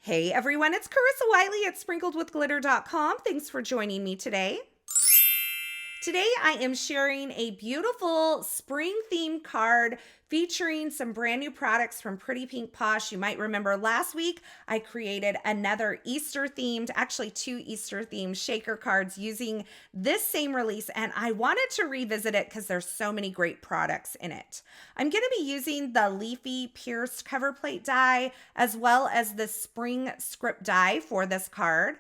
Hey everyone, it's Carissa Wiley at sprinkledwithglitter.com. Thanks for joining me today. Today I am sharing a beautiful spring themed card featuring some brand new products from Pretty Pink Posh. You might remember last week I created another Easter themed, actually 2 Easter themed shaker cards using this same release, and I wanted to revisit it because there's so many great products in it. I'm going to be using the Leafy pierced cover plate die as well as the Spring Script die for this card.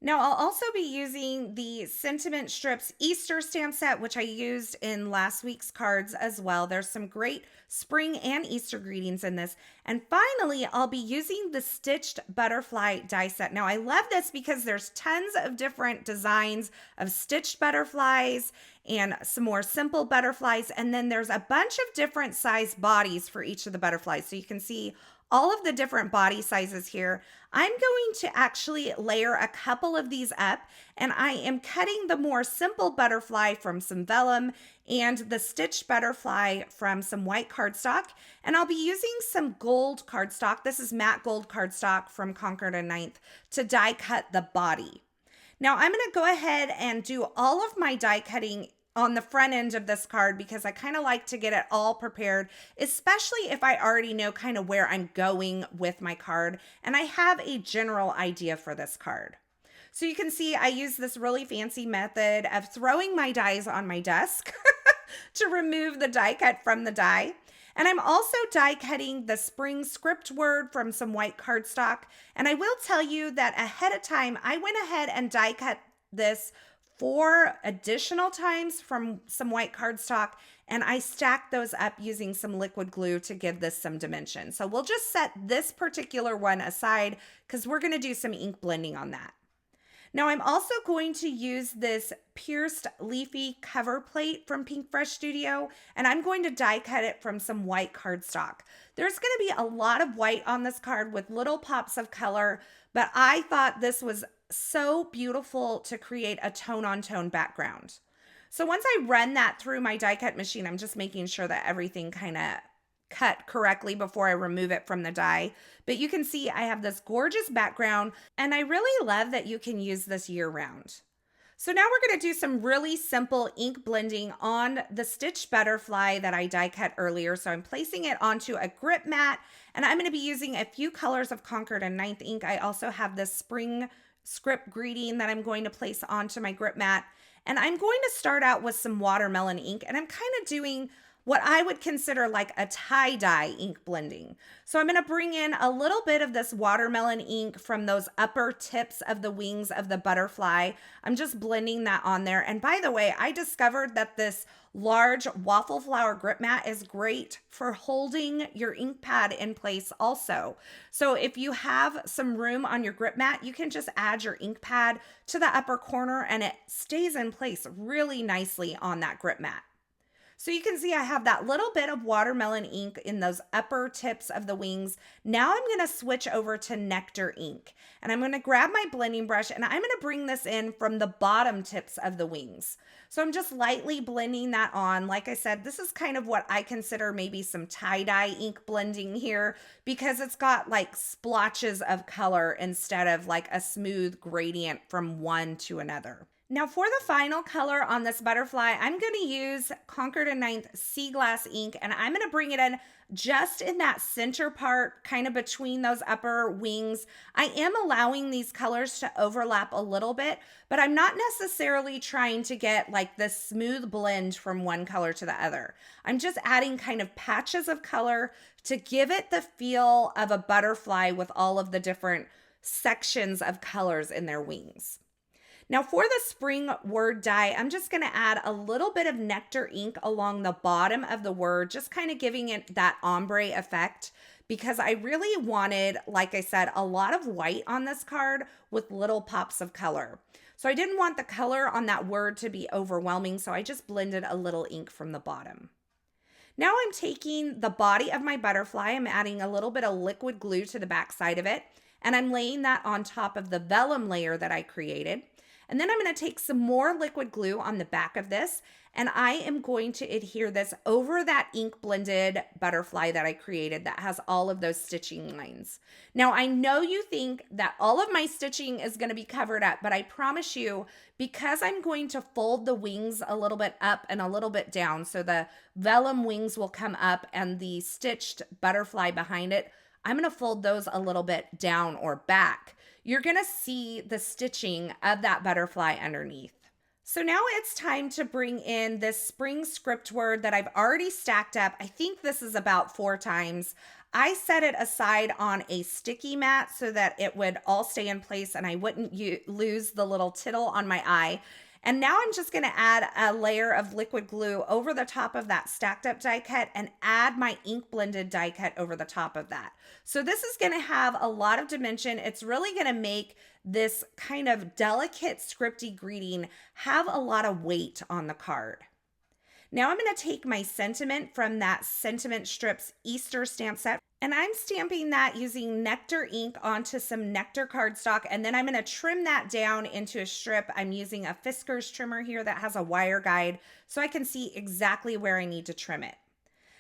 Now, I'll also be using the Sentiment Strips Easter stamp set, which I used in last week's cards as well. There's some great spring and Easter greetings in this. And finally, I'll be using the Stitched Butterfly die set. Now, I love this because there's tons of different designs of stitched butterflies and some more simple butterflies. And then there's a bunch of different size bodies for each of the butterflies. So you can see all of the different body sizes here. I'm going to actually layer a couple of these up, and I am cutting the more simple butterfly from some Vellum and the stitched butterfly from some white cardstock, and I'll be using some gold cardstock. This is matte gold cardstock from Concord and 9th to die cut the body. Now I'm going to go ahead and do all of my die cutting on the front end of this card because I kind of like to get it all prepared, especially if I already know kind of where I'm going with my card and I have a general idea for this card. So you can see I use this really fancy method of throwing my dies on my desk to remove the die cut from the die. And I'm also die cutting the spring script word from some white cardstock. And I will tell you that ahead of time, I went ahead and die cut this 4 additional times from some white cardstock, and I stacked those up using some liquid glue to give this some dimension. So we'll just set this particular one aside because we're going to do some ink blending on that. Now I'm also going to use this pierced Leafy cover plate from Pinkfresh Studio, and I'm going to die cut it from some white cardstock. There's going to be a lot of white on this card with little pops of color, but I thought this was so beautiful to create a tone-on-tone background. So once I run that through my die cut machine, I'm just making sure that everything kind of cut correctly before I remove it from the die. But you can see I have this gorgeous background, and I really love that you can use this year-round. So now we're going to do some really simple ink blending on the stitched butterfly that I die cut earlier. So I'm placing it onto a grip mat, and I'm going to be using a few colors of Concord and 9th ink. I also have this spring script greeting that I'm going to place onto my grip mat. And I'm going to start out with some watermelon ink, and I'm kind of doing what I would consider like a tie-dye ink blending. So I'm going to bring in a little bit of this watermelon ink from those upper tips of the wings of the butterfly. I'm just blending that on there. And by the way, I discovered that this large waffle flower grip mat is great for holding your ink pad in place also. So if you have some room on your grip mat, you can just add your ink pad to the upper corner and it stays in place really nicely on that grip mat. So you can see I have that little bit of watermelon ink in those upper tips of the wings. Now I'm going to switch over to Nectar ink, and I'm going to grab my blending brush and I'm going to bring this in from the bottom tips of the wings. So I'm just lightly blending that on. Like I said, this is kind of what I consider maybe some tie-dye ink blending here because it's got like splotches of color instead of like a smooth gradient from one to another. Now for the final color on this butterfly, I'm going to use Concord and 9th Sea Glass ink, and I'm going to bring it in just in that center part, kind of between those upper wings. I am allowing these colors to overlap a little bit, but I'm not necessarily trying to get like this smooth blend from one color to the other. I'm just adding kind of patches of color to give it the feel of a butterfly with all of the different sections of colors in their wings. Now for the spring word die, I'm just going to add a little bit of Nectar ink along the bottom of the word, just kind of giving it that ombre effect because I really wanted, like I said, a lot of white on this card with little pops of color. So I didn't want the color on that word to be overwhelming, so I just blended a little ink from the bottom. Now I'm taking the body of my butterfly, I'm adding a little bit of liquid glue to the back side of it, and I'm laying that on top of the vellum layer that I created. And then I'm going to take some more liquid glue on the back of this, And I am going to adhere this over that ink blended butterfly that I created that has all of those stitching lines. Now, I know you think that all of my stitching is going to be covered up, but I promise you, because I'm going to fold the wings a little bit up and a little bit down, so the vellum wings will come up and the stitched butterfly behind it, I'm going to fold those a little bit down or back. You're going to see the stitching of that butterfly underneath. So now it's time to bring in this spring script word that I've already stacked up. I think this is about 4 times. I set it aside on a sticky mat so that it would all stay in place and I wouldn't lose the little tittle on my eye. And now I'm just going to add a layer of liquid glue over the top of that stacked up die cut and add my ink blended die cut over the top of that. So this is going to have a lot of dimension. It's really going to make this kind of delicate scripty greeting have a lot of weight on the card. Now I'm going to take my sentiment from that Sentiment Strips Easter stamp set, and I'm stamping that using Nectar ink onto some Nectar cardstock, and then I'm going to trim that down into a strip. I'm using a Fiskars trimmer here that has a wire guide so I can see exactly where I need to trim it.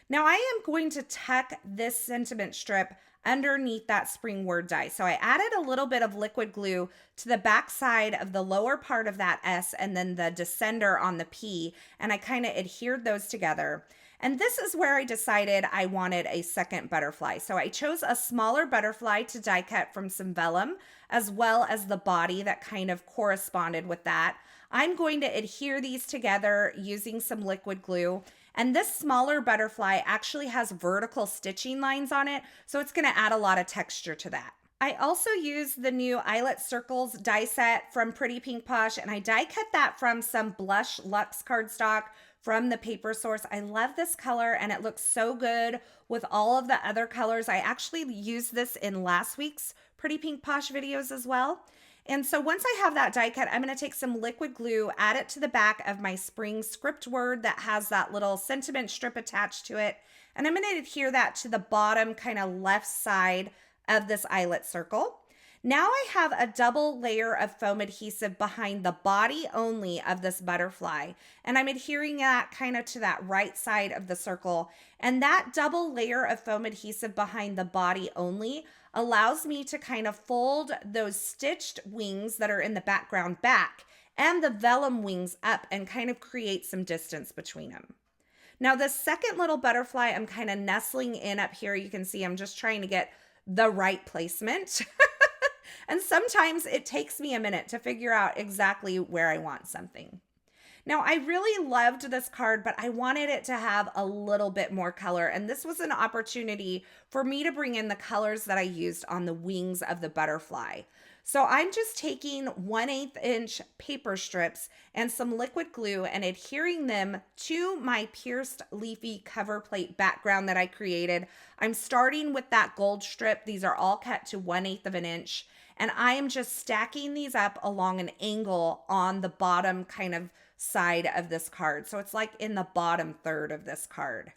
Now I am going to tuck this sentiment strip underneath that spring word die. So I added a little bit of liquid glue to the back side of the lower part of that S and then the descender on the P, and I kind of adhered those together. And this is where I decided I wanted a second butterfly. So I chose a smaller butterfly to die cut from some vellum, as well as the body that kind of corresponded with that. I'm going to adhere these together using some liquid glue. And this smaller butterfly actually has vertical stitching lines on it, so it's going to add a lot of texture to that. I also used the new Eyelet Circles die set from Pretty Pink Posh, and I die cut that from some Blush Luxe cardstock from the Paper Source. I love this color, and it looks so good with all of the other colors. I actually used this in last week's Pretty Pink Posh videos as well. And so once I have that die cut, I'm going to take some liquid glue, add it to the back of my spring script word that has that little sentiment strip attached to it. And I'm going to adhere that to the bottom kind of left side of this eyelet circle. Now I have a double layer of foam adhesive behind the body only of this butterfly. And I'm adhering that kind of to that right side of the circle. And that double layer of foam adhesive behind the body only allows me to kind of fold those stitched wings that are in the background back and the vellum wings up and kind of create some distance between them. Now the second little butterfly, I'm kind of nestling in up here. You can see I'm just trying to get the right placement. And sometimes it takes me a minute to figure out exactly where I want something. Now, I really loved this card, but I wanted it to have a little bit more color. And this was an opportunity for me to bring in the colors that I used on the wings of the butterfly. So I'm just taking 1/8 inch paper strips and some liquid glue and adhering them to my pierced leafy cover plate background that I created. I'm starting with that gold strip. These are all cut to 1/8 of an inch. And I am just stacking these up along an angle on the bottom kind of side of this card. So it's like in the bottom third of this card.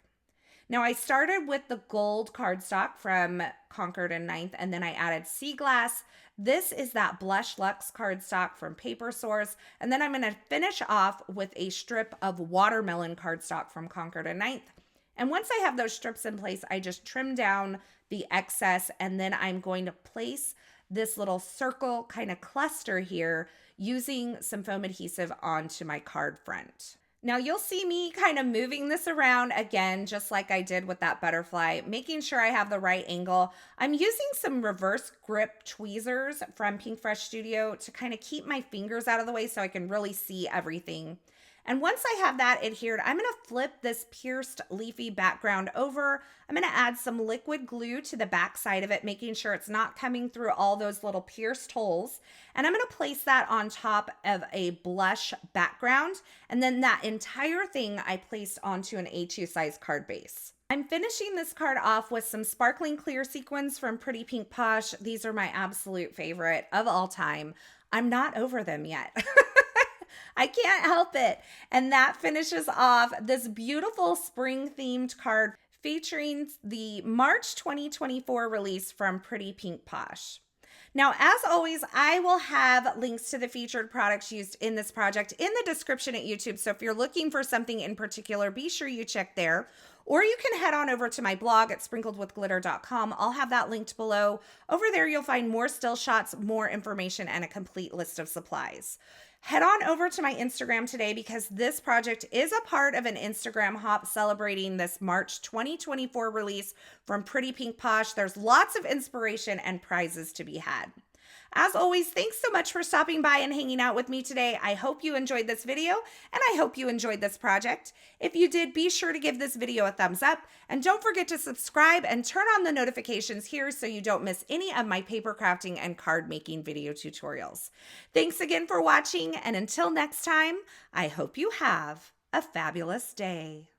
Now I started with the gold cardstock from Concord and 9th, and then I added sea glass. This is that Blush Luxe cardstock from Paper Source. And then I'm going to finish off with a strip of watermelon cardstock from Concord and 9th. And once I have those strips in place, I just trim down the excess, and then I'm going to place this little circle kind of cluster here using some foam adhesive onto my card front. Now you'll see me kind of moving this around again, just like I did with that butterfly, making sure I have the right angle. I'm using some reverse grip tweezers from Pinkfresh Studio to kind of keep my fingers out of the way so I can really see everything. And once I have that adhered, I'm going to flip this pierced leafy background over. I'm going to add some liquid glue to the back side of it, making sure it's not coming through all those little pierced holes. And I'm going to place that on top of a blush background. And then that entire thing I placed onto an A2 size card base. I'm finishing this card off with some sparkling clear sequins from Pretty Pink Posh. These are my absolute favorite of all time. I'm not over them yet. I can't help it. And that finishes off this beautiful spring themed card featuring the March 2024 release from Pretty Pink Posh. Now, as always, I will have links to the featured products used in this project in the description at YouTube. So if you're looking for something in particular, be sure you check there. Or you can head on over to my blog at sprinkledwithglitter.com. I'll have that linked below. Over there, you'll find more still shots, more information, and a complete list of supplies. Head on over to my Instagram today because this project is a part of an Instagram hop celebrating this March 2024 release from Pretty Pink Posh. There's lots of inspiration and prizes to be had. As always, thanks so much for stopping by and hanging out with me today. I hope you enjoyed this video and I hope you enjoyed this project. If you did, be sure to give this video a thumbs up and don't forget to subscribe and turn on the notifications here so you don't miss any of my paper crafting and card making video tutorials. Thanks again for watching, and until next time, I hope you have a fabulous day.